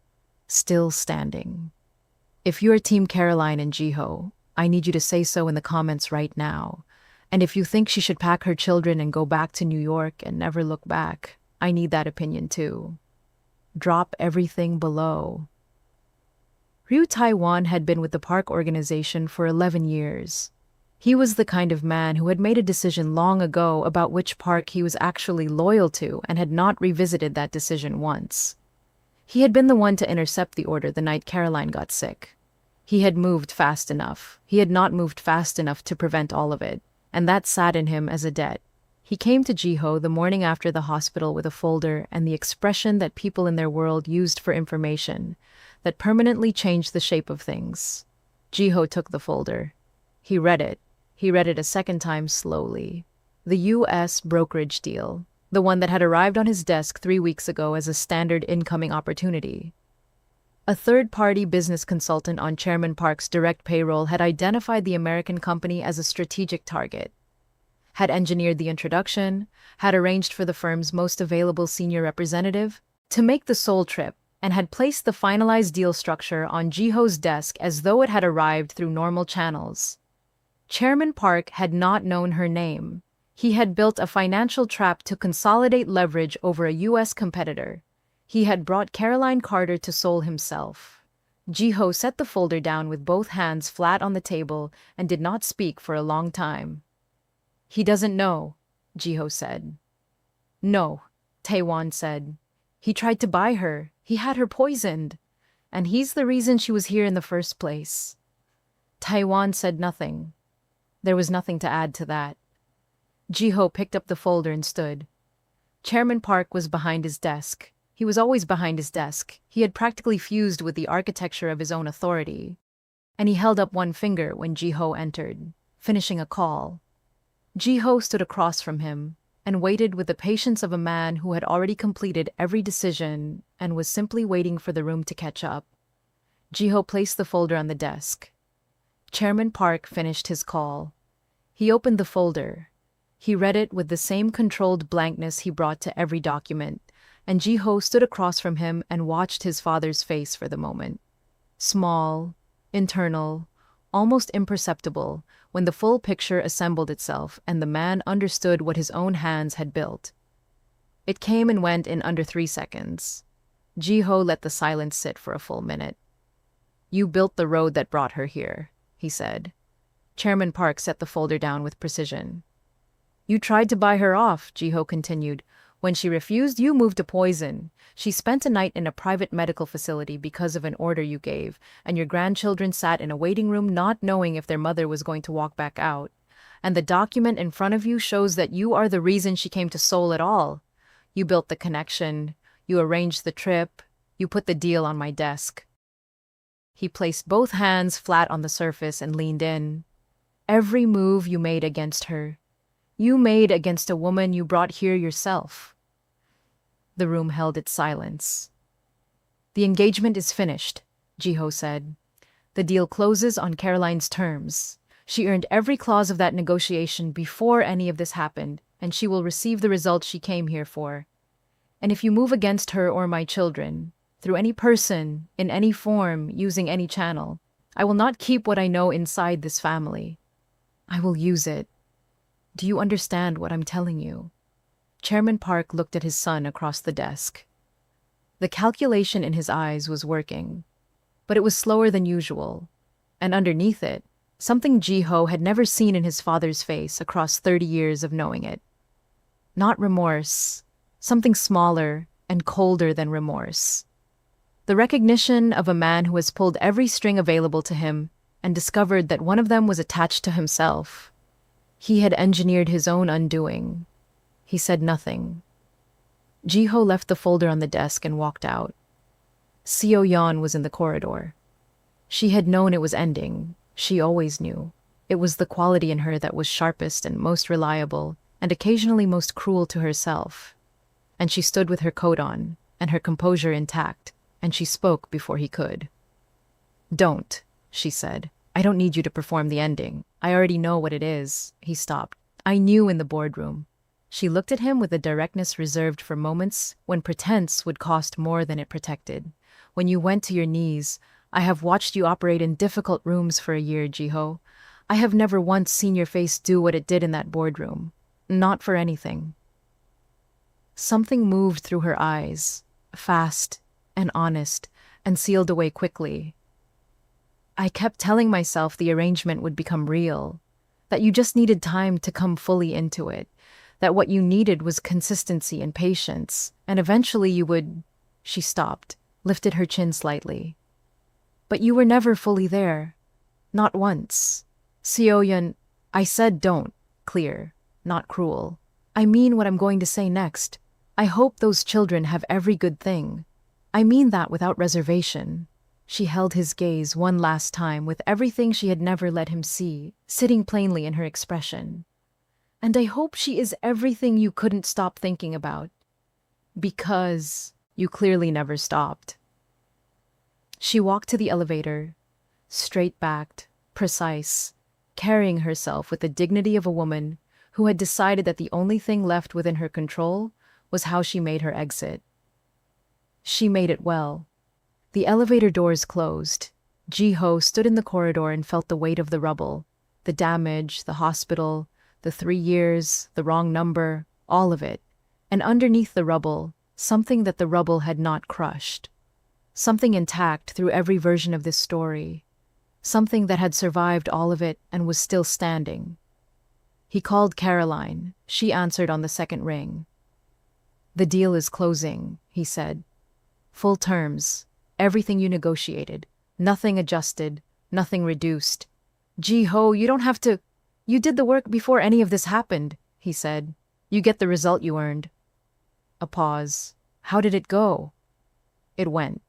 still standing. If you're Team Caroline and Jiho, I need you to say so in the comments right now. And if you think she should pack her children and go back to New York and never look back, I need that opinion too. Drop everything below. Ryu Taiwan had been with the park organization for 11 years. He was the kind of man who had made a decision long ago about which park he was actually loyal to and had not revisited that decision once. He had been the one to intercept the order the night Caroline got sick. He had moved fast enough. He had not moved fast enough to prevent all of it, and that sat in him as a debt. He came to Jiho the morning after the hospital with a folder and the expression that people in their world used for information that permanently changed the shape of things. Jiho took the folder. He read it. He read it a second time slowly. The U.S. brokerage deal, the one that had arrived on his desk 3 weeks ago as a standard incoming opportunity. A third-party business consultant on Chairman Park's direct payroll had identified the American company as a strategic target, had engineered the introduction, had arranged for the firm's most available senior representative to make the Seoul trip, and had placed the finalized deal structure on Jiho's desk as though it had arrived through normal channels. Chairman Park had not known her name. He had built a financial trap to consolidate leverage over a U.S. competitor. He had brought Caroline Carter to Seoul himself. Jiho set the folder down with both hands flat on the table and did not speak for a long time. "He doesn't know," Jiho said. "No," Taewon said. "He tried to buy her. He had her poisoned. And he's the reason she was here in the first place." Taewon said nothing. There was nothing to add to that. Jiho picked up the folder and stood. Chairman Park was behind his desk. He was always behind his desk. He had practically fused with the architecture of his own authority. and he held up one finger when Ji-ho entered, finishing a call. Ji-ho stood across from him and waited with the patience of a man who had already completed every decision and was simply waiting for the room to catch up. Ji-ho placed the folder on the desk. Chairman Park finished his call. He opened the folder. He read it with the same controlled blankness he brought to every document, and Ji-ho stood across from him and watched his father's face for the moment. Small, internal, almost imperceptible, when the full picture assembled itself and the man understood what his own hands had built. It came and went in under 3 seconds. Ji-ho let the silence sit for a full minute. "You built the road that brought her here," he said. Chairman Park set the folder down with precision. "You tried to buy her off," Ji-ho continued. "When she refused, you moved to poison. She spent a night in a private medical facility because of an order you gave, and your grandchildren sat in a waiting room not knowing if their mother was going to walk back out. And the document in front of you shows that you are the reason she came to Seoul at all. You built the connection, you arranged the trip, you put the deal on my desk." He placed both hands flat on the surface and leaned in. "Every move you made against her, you made against a woman you brought here yourself." The room held its silence. "The engagement is finished," Ji-ho said. "The deal closes on Caroline's terms. She earned every clause of that negotiation before any of this happened, and she will receive the result she came here for. And if you move against her or my children, through any person, in any form, using any channel, I will not keep what I know inside this family. I will use it. Do you understand what I'm telling you?" Chairman Park looked at his son across the desk. The calculation in his eyes was working, but it was slower than usual, and underneath it, something Ji-ho had never seen in his father's face across 30 years of knowing it. Not remorse, something smaller and colder than remorse. The recognition of a man who has pulled every string available to him and discovered that one of them was attached to himself. He had engineered his own undoing. He said nothing. Ji-ho left the folder on the desk and walked out. Seo-yeon was in the corridor. She had known it was ending. She always knew. It was the quality in her that was sharpest and most reliable, and occasionally most cruel to herself. And she stood with her coat on, and her composure intact, and she spoke before he could. "Don't," she said. "I don't need you to perform the ending. I already know what it is." He stopped. "I knew in the boardroom." She looked at him with a directness reserved for moments when pretense would cost more than it protected. "When you went to your knees, I have watched you operate in difficult rooms for a year, Ji-ho. I have never once seen your face do what it did in that boardroom. Not for anything." Something moved through her eyes, fast and honest, and sealed away quickly. "I kept telling myself the arrangement would become real, that you just needed time to come fully into it, that what you needed was consistency and patience, and eventually you would—" She stopped, lifted her chin slightly. "But you were never fully there. Not once. Seo-yeon, I said don't, clear, not cruel. I mean what I'm going to say next. I hope those children have every good thing. I mean that without reservation." She held his gaze one last time with everything she had never let him see, sitting plainly in her expression. "And I hope she is everything you couldn't stop thinking about. Because you clearly never stopped." She walked to the elevator, straight-backed, precise, carrying herself with the dignity of a woman who had decided that the only thing left within her control was how she made her exit. She made it well. The elevator doors closed. Ji-ho stood in the corridor and felt the weight of the rubble, the damage, the hospital, the 3 years, the wrong number, all of it. And underneath the rubble, something that the rubble had not crushed. Something intact through every version of this story. Something that had survived all of it and was still standing. He called Caroline. She answered on the second ring. "The deal is closing," he said. "Full terms. Everything you negotiated. Nothing adjusted. Nothing reduced. Ji-ho, you don't have to— You did the work before any of this happened," he said. "You get the result you earned." A pause. "How did it go?" "It went."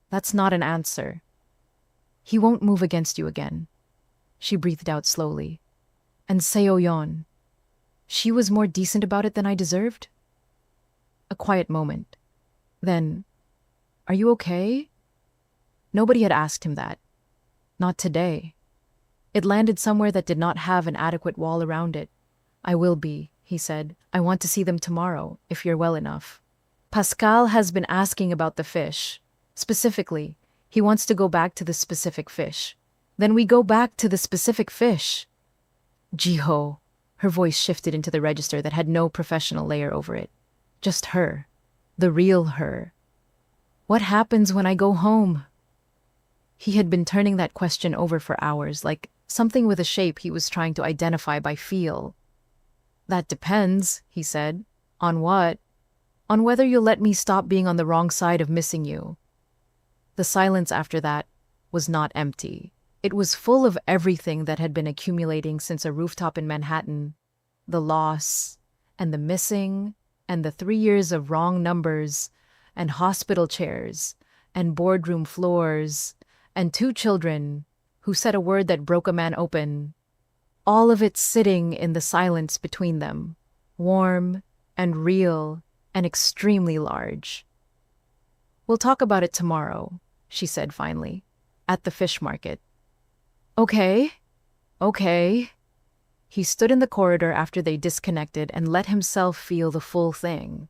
"That's not an answer." He won't move against you again. She breathed out slowly. And Seoyeon. She was more decent about it than I deserved? A quiet moment. Then, are you okay? Nobody had asked him that. Not today. It landed somewhere that did not have an adequate wall around it. I will be, he said. I want to see them tomorrow, if you're well enough. Pascal has been asking about the fish. Specifically, he wants to go back to the specific fish. Then we go back to the specific fish. Jiho. Her voice shifted into the register that had no professional layer over it. Just her. The real her. What happens when I go home? He had been turning that question over for hours, like something with a shape he was trying to identify by feel. That depends, he said. On what? On whether you'll let me stop being on the wrong side of missing you. The silence after that was not empty. It was full of everything that had been accumulating since a rooftop in Manhattan. The loss, and the missing, and the 3 years of wrong numbers, and hospital chairs, and boardroom floors, and 2 children who said a word that broke a man open. All of it sitting in the silence between them, warm and real and extremely large. We'll talk about it tomorrow, she said finally, at the fish market. Okay. He stood in the corridor after they disconnected and let himself feel the full thing.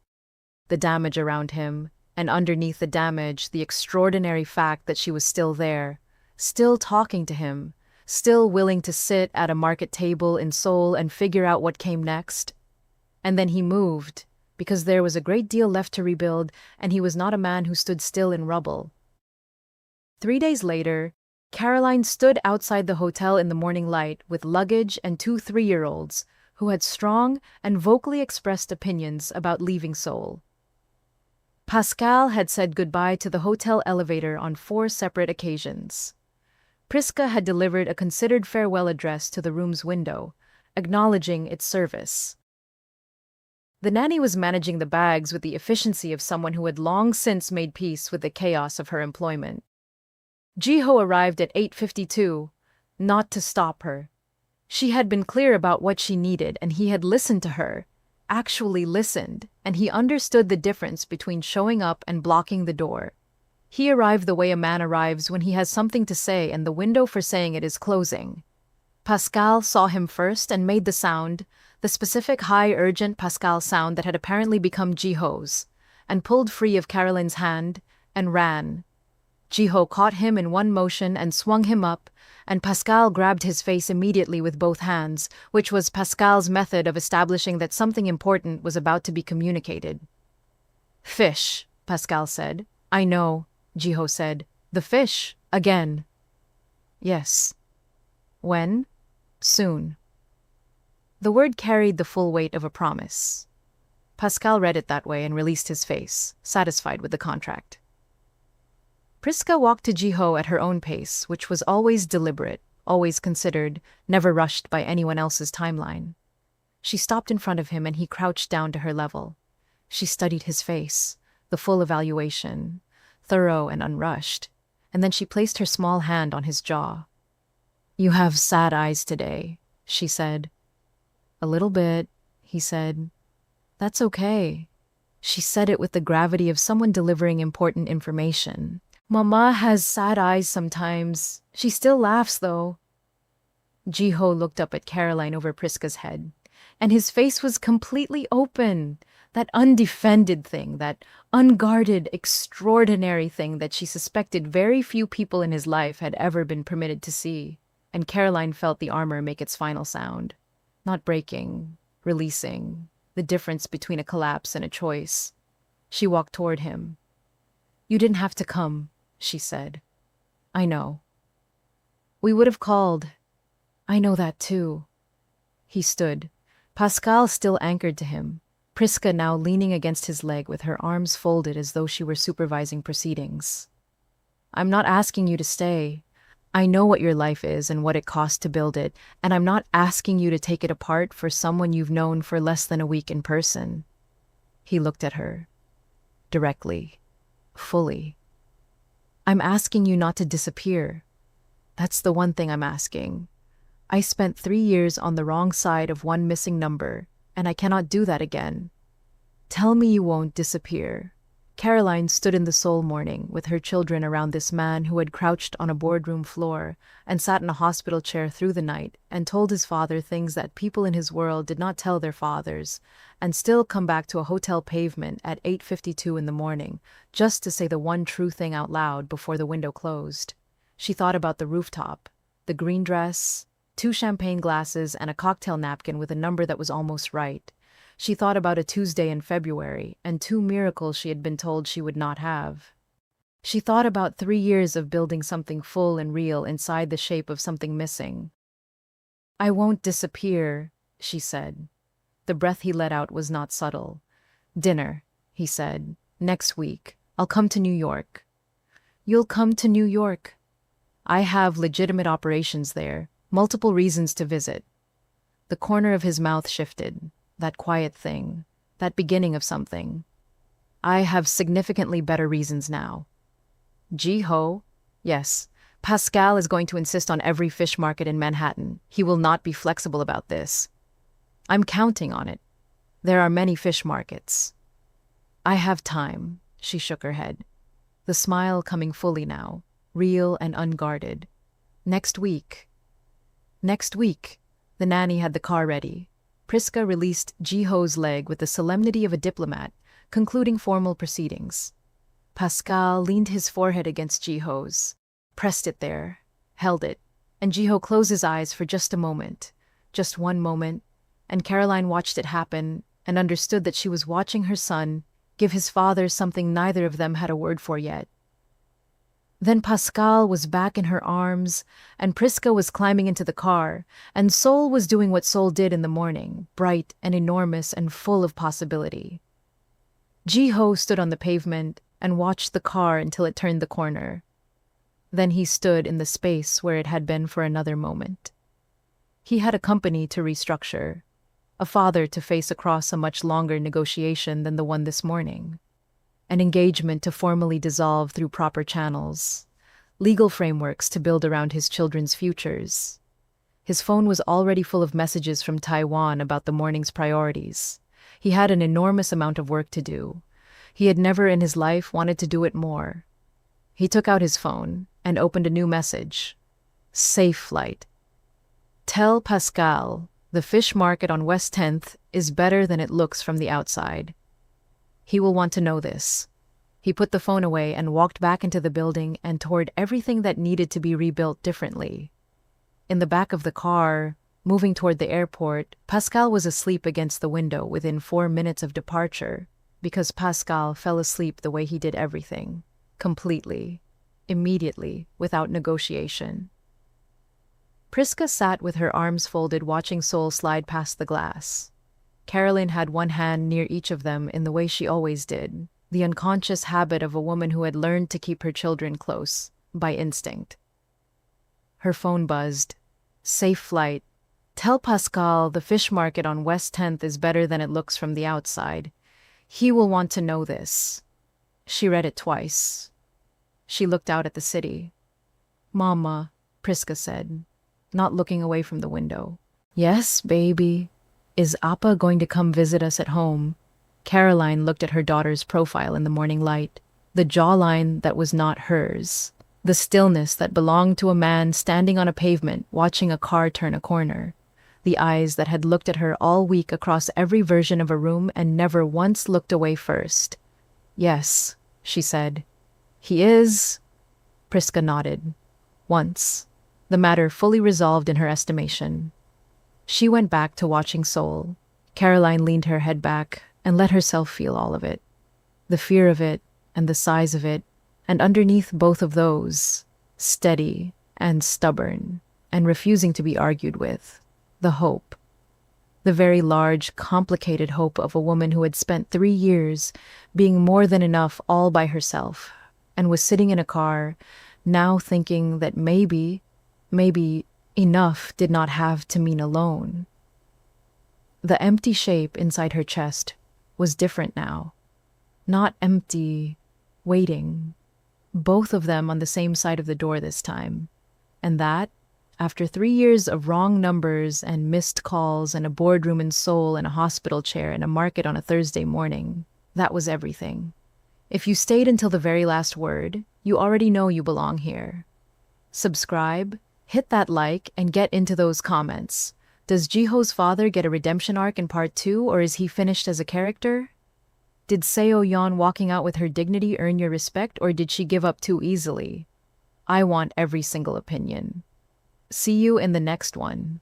The damage around him, and underneath the damage, the extraordinary fact that she was still there, still talking to him, still willing to sit at a market table in Seoul and figure out what came next. And then he moved, because there was a great deal left to rebuild, and he was not a man who stood still in rubble. 3 days later, Caroline stood outside the hotel in the morning light with luggage and 2 3-year-olds who had strong and vocally expressed opinions about leaving Seoul. Pascal had said goodbye to the hotel elevator on 4 separate occasions. Priska had delivered a considered farewell address to the room's window, acknowledging its service. The nanny was managing the bags with the efficiency of someone who had long since made peace with the chaos of her employment. Jiho arrived at 8:52, not to stop her. She had been clear about what she needed, and he had listened to her, actually listened, and he understood the difference between showing up and blocking the door. He arrived the way a man arrives when he has something to say and the window for saying it is closing. Pascal saw him first and made the sound, the specific high urgent Pascal sound that had apparently become Jiho's, and pulled free of Caroline's hand and ran. Jiho caught him in one motion and swung him up, and Pascal grabbed his face immediately with both hands, which was Pascal's method of establishing that something important was about to be communicated. Fish, Pascal said. I know, Jiho said. The fish, again. Yes. When? Soon. The word carried the full weight of a promise. Pascal read it that way and released his face, satisfied with the contract. Priska walked to Jiho at her own pace, which was always deliberate, always considered, never rushed by anyone else's timeline. She stopped in front of him and he crouched down to her level. She studied his face, the full evaluation, thorough and unrushed, and then she placed her small hand on his jaw. You have sad eyes today, she said. A little bit, he said. That's okay. She said it with the gravity of someone delivering important information. Mama has sad eyes sometimes. She still laughs, though. Jiho looked up at Caroline over Priska's head, and his face was completely open. That undefended thing, that unguarded, extraordinary thing that she suspected very few people in his life had ever been permitted to see. And Caroline felt the armor make its final sound. Not breaking, releasing, the difference between a collapse and a choice. She walked toward him. You didn't have to come, she said. I know. We would have called. I know that too. He stood, Pascal still anchored to him, Priska now leaning against his leg with her arms folded as though she were supervising proceedings. I'm not asking you to stay. I know what your life is and what it costs to build it, and I'm not asking you to take it apart for someone you've known for less than a week in person. He looked at her. Directly. Fully. I'm asking you not to disappear. That's the one thing I'm asking. I spent 3 years on the wrong side of one missing number, and I cannot do that again. Tell me you won't disappear. Caroline stood in the Seoul morning with her children around this man who had crouched on a boardroom floor and sat in a hospital chair through the night and told his father things that people in his world did not tell their fathers, and still come back to a hotel pavement at 8:52 in the morning just to say the one true thing out loud before the window closed. She thought about the rooftop, the green dress, 2 champagne glasses, and a cocktail napkin with a number that was almost right. She thought about a Tuesday in February and 2 miracles she had been told she would not have. She thought about 3 years of building something full and real inside the shape of something missing. I won't disappear, she said. The breath he let out was not subtle. Dinner, he said. Next week. I'll come to New York. You'll come to New York? I have legitimate operations there, multiple reasons to visit. The corner of his mouth shifted. That quiet thing, that beginning of something. I have significantly better reasons now. Ji-ho? Yes. Pascal is going to insist on every fish market in Manhattan. He will not be flexible about this. I'm counting on it. There are many fish markets. I have time, she shook her head. The smile coming fully now, real and unguarded. Next week. Next week. The nanny had the car ready. Priska released Ji-ho's leg with the solemnity of a diplomat, concluding formal proceedings. Pascal leaned his forehead against Ji-ho's, pressed it there, held it, and Ji-ho closed his eyes for just a moment, just one moment, and Caroline watched it happen and understood that she was watching her son give his father something neither of them had a word for yet. Then Pascal was back in her arms, and Priska was climbing into the car, and Seoul was doing what Seoul did in the morning, bright and enormous and full of possibility. Ji-ho stood on the pavement and watched the car until it turned the corner. Then he stood in the space where it had been for another moment. He had a company to restructure, a father to face across a much longer negotiation than the one this morning. An engagement to formally dissolve through proper channels, legal frameworks to build around his children's futures. His phone was already full of messages from Taiwan about the morning's priorities. He had an enormous amount of work to do. He had never in his life wanted to do it more. He took out his phone and opened a new message. Safe flight. Tell Pascal the fish market on West 10th is better than it looks from the outside. He will want to know this. He put the phone away and walked back into the building and toward everything that needed to be rebuilt differently. In the back of the car, moving toward the airport, Pascal was asleep against the window within 4 minutes of departure, because Pascal fell asleep the way he did everything, completely, immediately, without negotiation. Priska sat with her arms folded watching Seoul slide past the glass. Caroline had one hand near each of them in the way she always did, the unconscious habit of a woman who had learned to keep her children close, by instinct. Her phone buzzed. Safe flight. Tell Pascal the fish market on West 10th is better than it looks from the outside. He will want to know this. She read it twice. She looked out at the city. Mama, Priska said, not looking away from the window. Yes, baby. Is Appa going to come visit us at home? Caroline looked at her daughter's profile in the morning light. The jawline that was not hers. The stillness that belonged to a man standing on a pavement watching a car turn a corner. The eyes that had looked at her all week across every version of a room and never once looked away first. Yes, she said. He is. Priska nodded. Once. The matter fully resolved in her estimation. She went back to watching Seoul. Caroline leaned her head back and let herself feel all of it. The fear of it and the size of it, and underneath both of those, steady and stubborn and refusing to be argued with, the hope. The very large, complicated hope of a woman who had spent 3 years being more than enough all by herself and was sitting in a car, now thinking that maybe enough did not have to mean alone. The empty shape inside her chest was different now. Not empty, waiting. Both of them on the same side of the door this time. And that, after 3 years of wrong numbers and missed calls and a boardroom in Seoul and a hospital chair and a market on a Thursday morning, that was everything. If you stayed until the very last word, you already know you belong here. Subscribe, hit that like, and get into those comments. Does Jiho's father get a redemption arc in part 2, or is he finished as a character? Did Seo Yeon walking out with her dignity earn your respect, or did she give up too easily? I want every single opinion. See you in the next one.